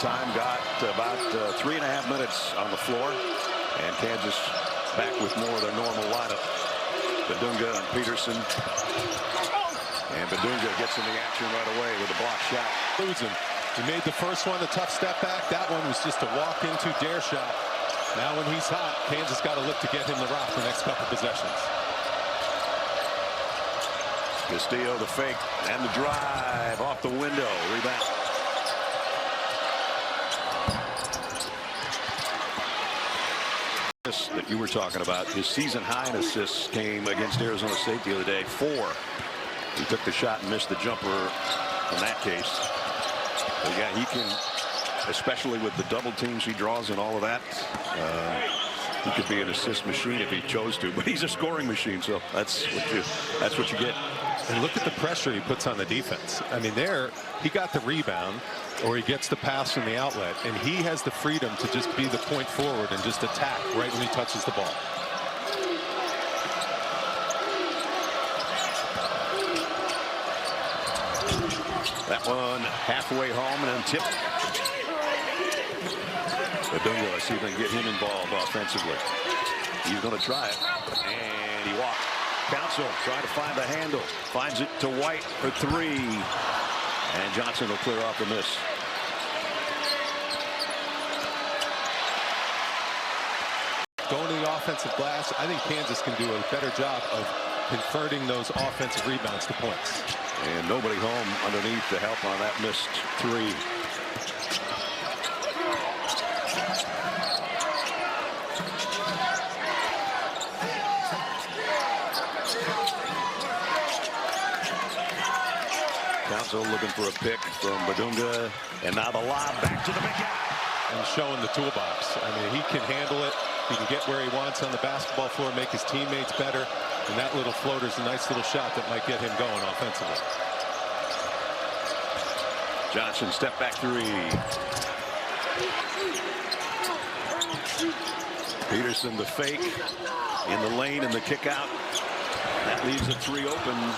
Time got about 3.5 minutes on the floor, and Kansas back with more of their normal lineup. Bidunga and Peterson, and Bidunga gets in the action right away with a block shot. Losing. He made the first one, a tough step back. That one was just a walk into dare shot. Now when he's hot, Kansas got to look to get him the rock the next couple possessions. Castillo the fake and the drive off the window. Rebound. That you were talking about, his season high in assists came against Arizona State the other day. 4. He took the shot and missed the jumper in that case. But yeah, he can, especially with the double teams he draws and all of that, he could be an assist machine if he chose to. But he's a scoring machine, so that's what you get. And look at the pressure he puts on the defense. I mean, there he got the rebound, or he gets the pass from the outlet, and he has the freedom to just be the point forward and just attack right when he touches the ball. That one halfway home and then tipped. Bidunga, see if they can get him involved offensively. He's going to try it, and he walked. Council trying to find the handle, finds it to White for 3, and Johnson will clear off the miss. Going to the offensive glass, I think Kansas can do a better job of converting those offensive rebounds to points. And nobody home underneath to help on that missed 3. Council looking for a pick from Bidunga, and now the lob back to the big guy. And showing the toolbox. I mean, he can handle it. He can get where he wants on the basketball floor, make his teammates better. And that little floater is a nice little shot that might get him going offensively. Johnson step back 3. Peterson the fake in the lane and the kick out. That leaves a 3 open.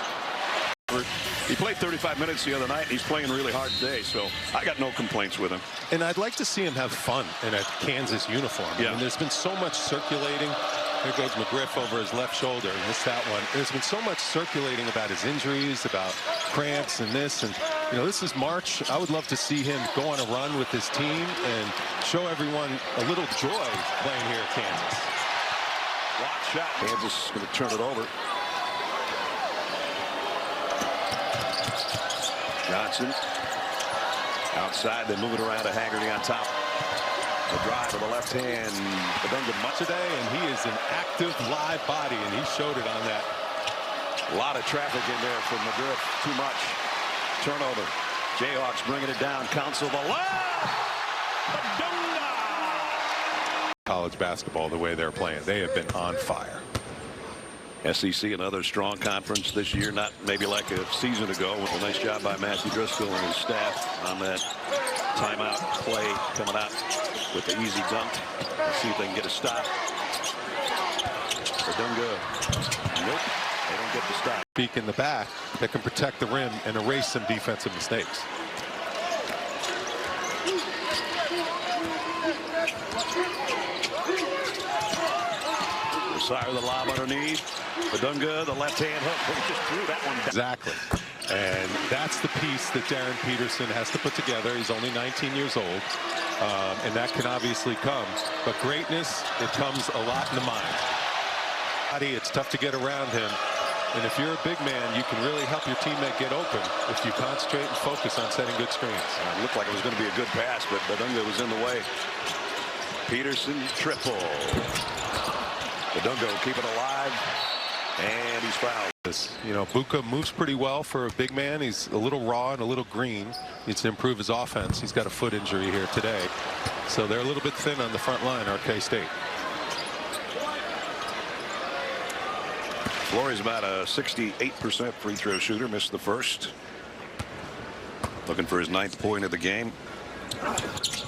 He played 35 minutes the other night. He's playing really hard today, so I got no complaints with him. And I'd like to see him have fun in a Kansas uniform. Yeah. I mean, there's been so much circulating. There goes McGriff over his left shoulder. Missed that one. There's been so much circulating about his injuries, about cramps and this. And, you know, this is March. I would love to see him go on a run with his team and show everyone a little joy playing here at Kansas. Block shot. Kansas is going to turn it over. Johnson outside, they move it around to Haggerty on top. The drive with the left hand. Bidunga much Today, and he is an active live body, and he showed it on that. A lot of traffic in there for McGriff. Too much. Turnover. Jayhawks bringing it down. Council the left. Bidunga. College basketball, the way they're playing, they have been on fire. SEC, another strong conference this year, not maybe like a season ago. A nice job by Matthew Driscoll and his staff on that timeout play, coming out with the easy dunk. Let's see if they can get a stop. Bidunga, nope, they don't get the stop. Peak in the back that can protect the rim and erase some defensive mistakes. Sire the lob underneath. Bidunga, the left-hand hook. But he just threw that one down. Exactly. And that's the piece that Darren Peterson has to put together. He's only 19 years old. And that can obviously come. But greatness, it comes a lot in the mind. It's tough to get around him. And if you're a big man, you can really help your teammate get open if you concentrate and focus on setting good screens. It looked like it was going to be a good pass, but Bidunga was in the way. Peterson triple. Bidunga will keep it alive, and he's fouled. You know, Buka moves pretty well for a big man. He's a little raw and a little green. Needs to improve his offense. He's got a foot injury here today. So they're a little bit thin on the front line, K-State. Flory's about a 68% free throw shooter. Missed the first. Looking for his 9th point of the game. Kansas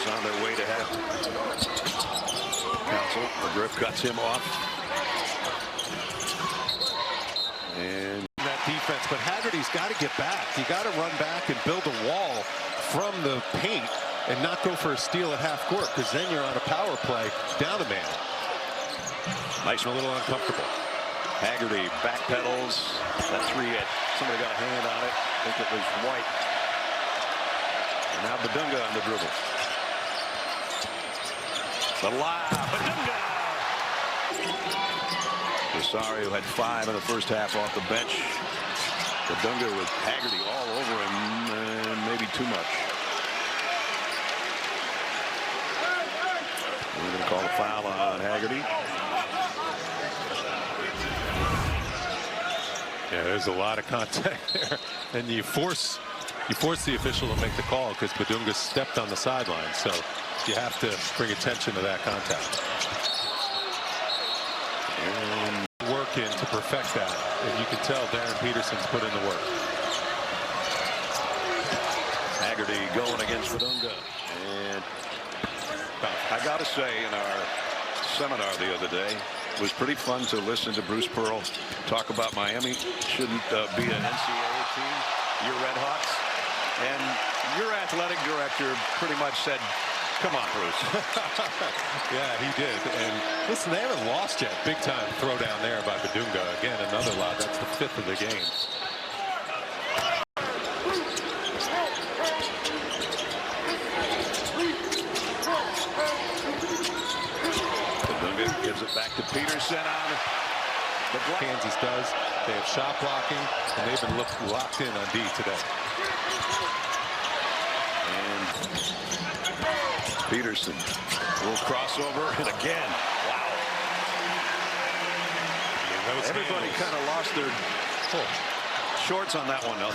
on their way to have Council. McGriff cuts him off. And that defense, but Haggerty's got to get back. You got to run back and build a wall from the paint and not go for a steal at half court, because then you're on a power play down a man. Nice. A little uncomfortable. Haggerty backpedals. That three hit. Somebody got a hand on it. I think it was White. And now Bidunga on the dribble. The lob. Bidunga. Rosario had 5 in the first half off the bench. Bidunga with Haggerty all over him, and maybe too much. We're going to call a foul on Haggerty. Yeah, there's a lot of contact there, and you force the official to make the call because Bidunga stepped on the sideline, so you have to bring attention to that contact. And work in to perfect that, and you can tell Darren Peterson's put in the work. Haggerty going against Bidunga, and I got to say, in our seminar the other day, it was pretty fun to listen to Bruce Pearl talk about Miami shouldn't be an NCAA team, your Red Hawks, and your athletic director pretty much said, come on, Bruce. Yeah, he did. And listen, they haven't lost yet. Big time throwdown there by Bidunga. Again, another lob. That's the 5th of the game. Bidunga gives it back to Peterson on the block. Kansas does. They have shot blocking, and they've been locked in on D today. And Peterson, a little crossover, and again, wow. Everybody kind of lost their shorts on that one, though.